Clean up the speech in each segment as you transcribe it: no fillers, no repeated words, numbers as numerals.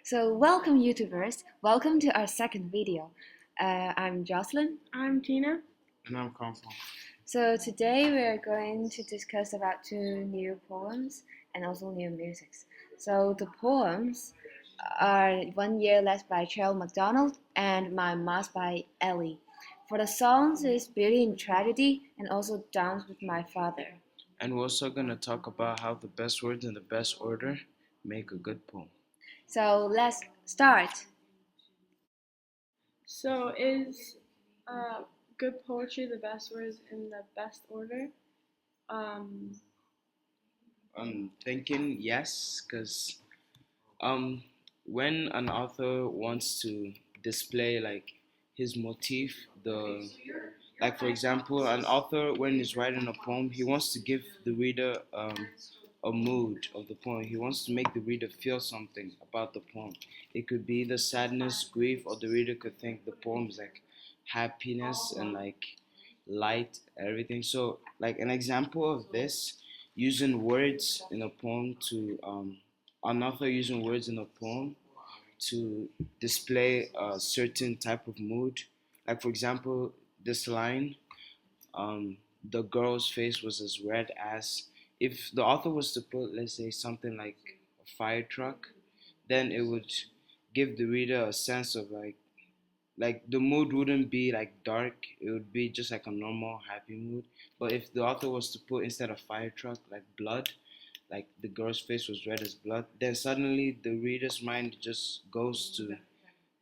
So welcome YouTubers, welcome to our second video. I'm Jocelyn. I'm Tina. And I'm Confirm. So today we're going to discuss about two new poems and also new musics. So the poems are 1 Year Less by Cheryl McDonald and My Mask by Ellie. For the songs is Beauty in Tragedy and also Dance with My Father. And we're also going to talk about how the best words in the best order make a good poem. So let's start. So, is good poetry the best words in the best order? Um, I'm thinking yes, because when an author wants to display like his motif, like for example, an author when he's writing a poem, he wants to give the reader a mood of the poem. He wants to make the reader feel something about the poem. It could be either sadness, grief, or the reader could think the poem is like happiness and like light, everything. So, like an example of this, using words in a poem to an author using words in a poem to display a certain type of mood. Like for example, this line, um, the girl's face was as red as. If the author was to put, let's say, something like a fire truck, then it would give the reader a sense of like the mood wouldn't be like dark, it would be just like a normal happy mood. But if the author was to put instead of fire truck like blood, like the girl's face was red as blood, then suddenly the reader's mind just goes to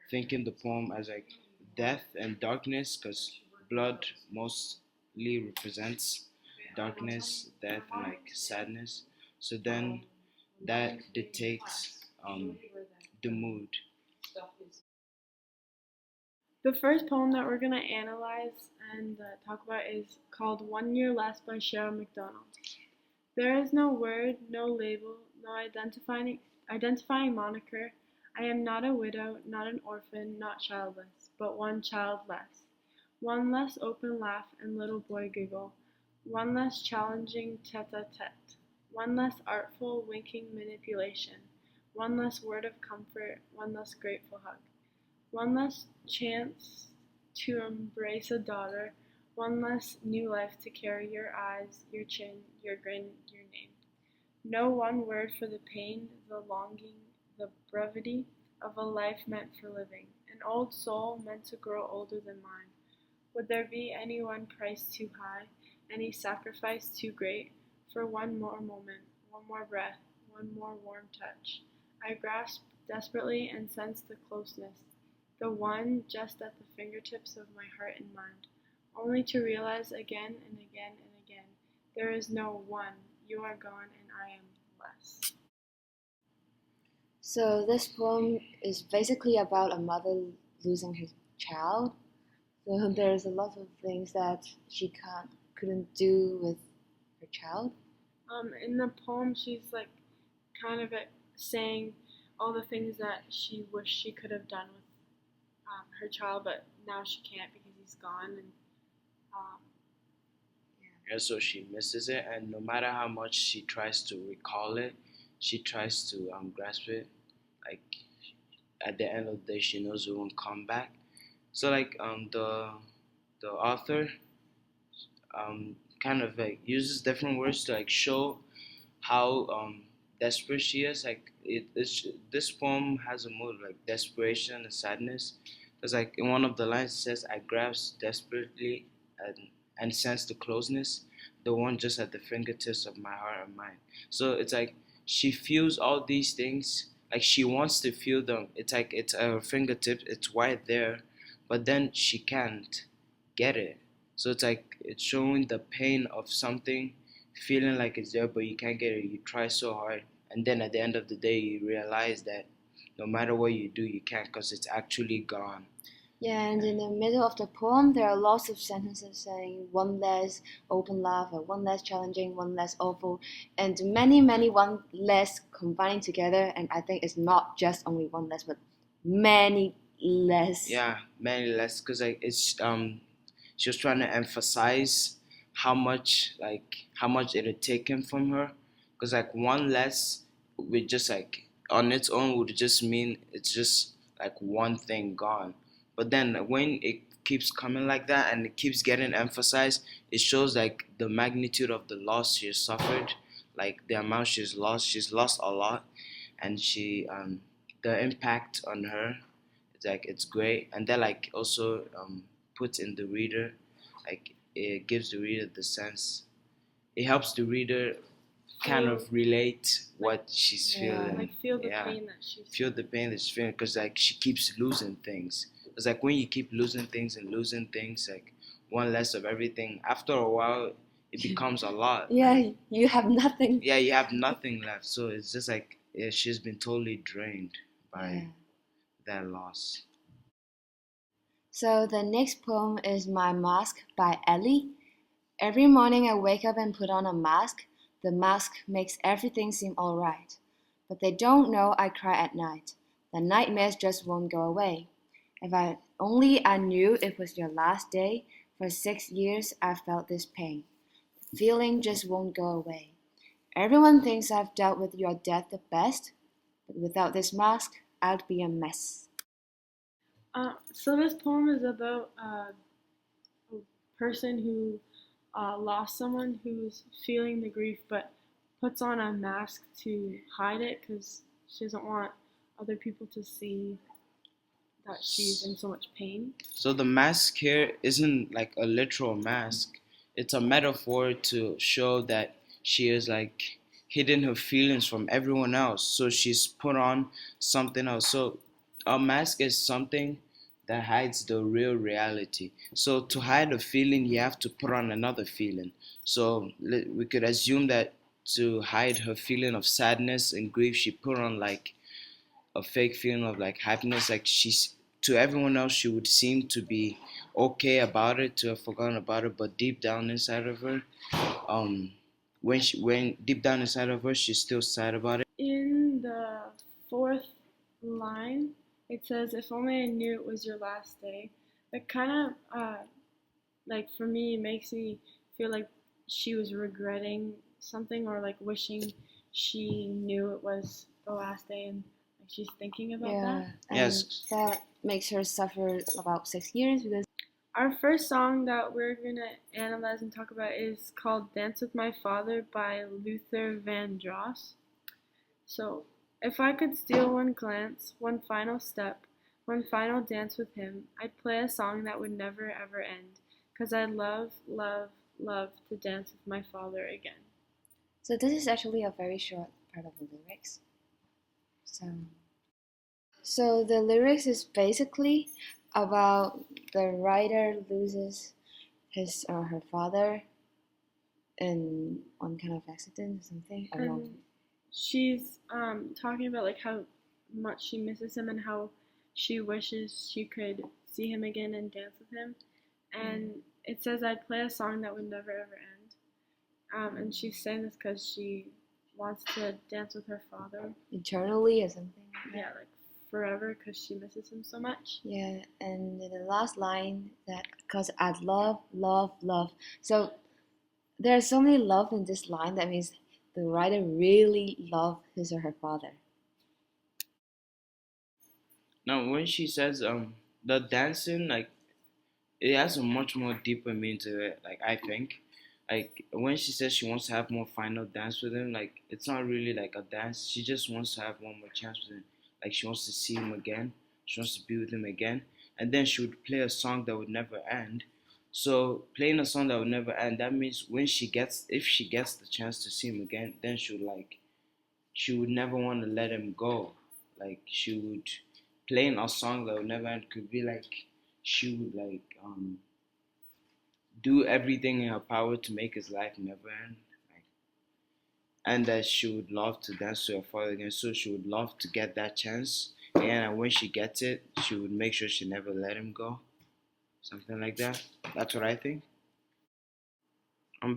thinking the poem as like death and darkness, because blood mostly represents darkness, death, and like sadness. So then that dictates the mood. the first poem that we're gonna analyze and talk about is called "1 Year Less" by Cheryl McDonald. There is no word, no label, no identifying moniker. I am not a widow, not an orphan, not childless, but one child less. One less open laugh and little boy giggle. One less challenging tete-a-tete. One less artful winking manipulation. One less word of comfort, one less grateful hug. One less chance to embrace a daughter, one less new life to carry your eyes, your chin, your grin, your name. No one word for the pain, the longing, the brevity of a life meant for living, an old soul meant to grow older than mine. Would there be any one price too high, any sacrifice too great, for one more moment, one more breath, one more warm touch? I grasped desperately and sensed the closeness, the one just at the fingertips of my heart and mind, only to realize again and again and again, there is no one, you are gone and I am less. So this poem is basically about a mother losing her child. So there's a lot of things that she couldn't do with her child. In the poem, she's like kind of saying all the things that she wished she could have done with her child, but now she can't because he's gone. And um, And so she misses it, and no matter how much she tries to recall it, she tries to grasp it. Like at the end of the day, she knows it won't come back. So like the author kind of like uses different words to like show how desperate she is. Like this poem has a mood like desperation and sadness. Because like in one of the lines it says, "I grasp desperately and sense the closeness, the one just at the fingertips of my heart and mind." So it's like she feels all these things. Like she wants to feel them. It's like it's at her fingertips. It's right there, but then she can't get it. So it's like it's showing the pain of something, feeling like it's there, but you can't get it. You try so hard, and then at the end of the day, you realize that no matter what you do, you can't because it's actually gone. Yeah, and in the middle of the poem, there are lots of sentences saying one less open love, or one less challenging, one less awful, and many one less combining together. And I think it's not just only one less, but many less. Yeah, many less because like it's she was trying to emphasize how much it had taken from her, because like one less with just like on its own would just mean it's just like one thing gone. But then when it keeps coming like that and it keeps getting emphasized, it shows like the magnitude of the loss she has suffered, like the amount she's lost. She's lost a lot, and she the impact on her, it's like it's great. And that like also puts in the reader, like it gives the reader the sense. It helps the reader kind Feel of relate like what she's Yeah. feeling. like feel the Yeah, pain that she's feel the pain that she's feeling because like she keeps losing things. It's like when you keep losing things and losing things, like one less of everything. After a while, it becomes a lot. Yeah, And you have nothing. yeah, you have nothing left. So it's just like yeah, she's been totally drained Yeah. by that loss. So the next poem is My Mask by Ellie. Every morning I wake up and put on a mask. The mask makes everything seem alright. But they don't know I cry at night. The nightmares just won't go away. If I only I knew it was your last day. For 6 years I felt this pain. The feeling just won't go away. Everyone thinks I've dealt with your death the best. But without this mask, I'd be a mess. So this poem is about a person who lost someone who's feeling the grief but puts on a mask to hide it because she doesn't want other people to see that she's in so much pain. So the mask here isn't like a literal mask. It's a metaphor to show that she is like hidden her feelings from everyone else. So she's put on something else. So a mask is something that hides the real reality. So to hide a feeling, you have to put on another feeling. So we could assume that to hide her feeling of sadness and grief, she put on like a fake feeling of like happiness. Like she's to everyone else, she would seem to be okay about it, to have forgotten about it, but deep down inside of her, um, when deep down inside of her, she's still sad about it. In the fourth line, it says, "If only I knew it was your last day." That kind of, like for me, makes me feel like she was regretting something or like wishing she knew it was the last day and like she's thinking about Yeah, that. and Yes. that makes her suffer about 6 years because Our first song that we're gonna analyze and talk about is called "Dance with My Father" by Luther Vandross. So, if I could steal one glance, one final step, one final dance with him, I'd play a song that would never ever end, 'cause I love, love, love to dance with my father again. so this is actually a very short part of the lyrics. So the lyrics is basically about the writer loses his or her father in one kind of accident or something. I don't know. And she's talking about like how much she misses him and how she wishes she could see him again and dance with him. And it says I'd play a song that would never ever end. And she's saying this because she wants to dance with her father. Eternally or something. Yeah, like forever because she misses him so much. Yeah, and in the last line that because I'd love, love, love. So there's so many love in this line that means the writer really loved his or her father. Now when she says the dancing, like it has a much more deeper meaning to it. Like I think, like when she says she wants to have more final dance with him, like it's not really like a dance. She just wants to have one more chance with him. Like she wants to see him again. She wants to be with him again, and then she would play a song that would never end. So playing a song that would never end, that means when she gets, if she gets the chance to see him again, then she would never want to let him go. Like she would playing a song that would never end could be like she would like do everything in her power to make his life never end. Like, and that she would love to dance to her father again. So she would love to get that chance. And when she gets it, she would make sure she never let him go. Something like that. That's what I think.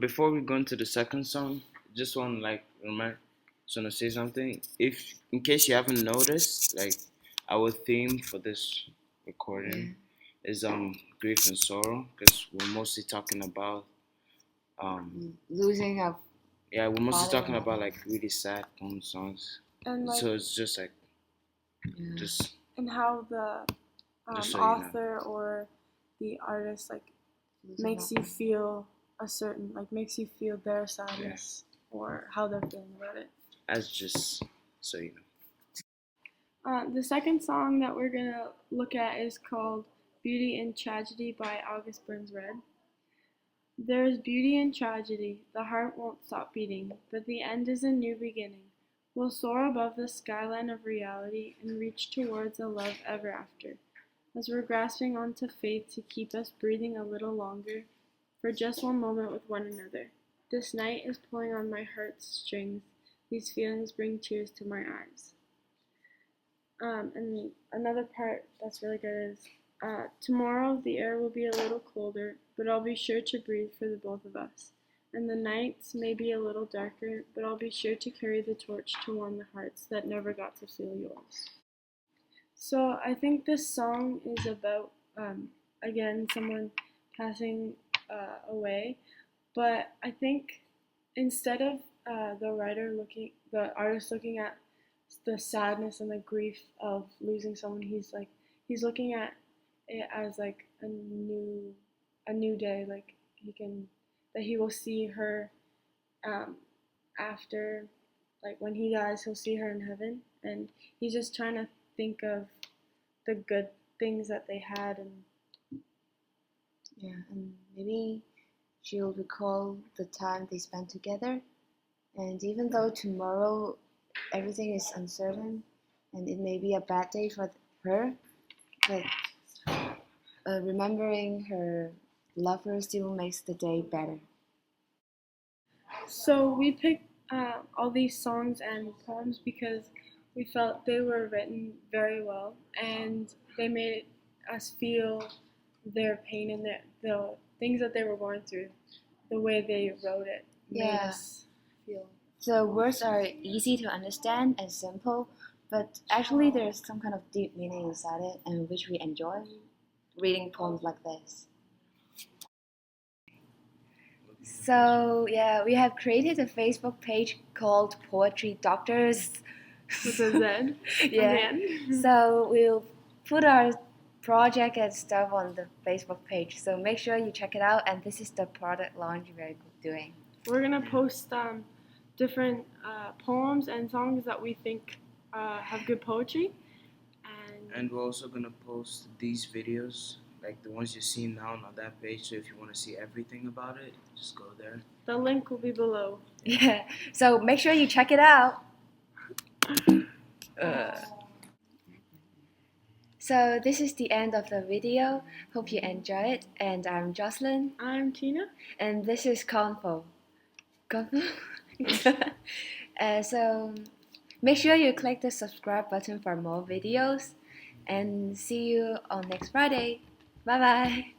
Before we go into the second song, just want to like remind, just want to say something. If in case you haven't noticed, like our theme for this recording is grief and sorrow because we're mostly talking about Losing a yeah, we're mostly father talking and about mother. like really sad poem songs. And like So it's just like Yeah. Just and how the Just so you know. author or the artist like makes you feel makes you feel their sadness or how they're feeling about it. As just so you know. The second song that we're gonna look at is called "Beauty in Tragedy" by August Burns Red. There is beauty in tragedy, the heart won't stop beating, but the end is a new beginning. We'll soar above the skyline of reality and reach towards a love ever after, as we're grasping onto faith to keep us breathing a little longer for just one moment with one another. This night is pulling on my heart's strings, these feelings bring tears to my eyes. And another part that's really good is tomorrow the air will be a little colder, but I'll be sure to breathe for the both of us. And the nights may be a little darker, but I'll be sure to carry the torch to warm the hearts that never got to feel yours. So I think this song is about, again, someone passing away, but I think instead of the artist looking at the sadness and the grief of losing someone, he's looking at it as like a new day, like he will see her after, like when he dies, he'll see her in heaven, and he's just trying to think of the good things that they had, and and maybe she'll recall the time they spent together. And even though tomorrow everything is uncertain and it may be a bad day for her, but remembering her lover still makes the day better. So we picked all these songs and poems because we felt they were written very well and they made us feel their pain and the things that they were going through. The way they wrote it made us feel. The words are easy to understand and simple, but actually there's some kind of deep meaning inside it, and which we enjoy reading poems like this. So yeah, we have created a Facebook page called Poetry Doctors. With a Z. Yeah. So we'll put our project and stuff on the Facebook page. So make sure you check it out. And this is the product launch we're doing. We're gonna post different poems and songs that we think have good poetry. And we're also gonna post these videos, like the ones you're seeing now on that page. So if you want to see everything about it, just go there. The link will be below. Yeah. So make sure you check it out. So this is the end of the video. Hope you enjoy it. And I'm Jocelyn. I'm Tina. And this is Convo. So make sure you click the subscribe button for more videos. And see you on next Friday. Bye bye.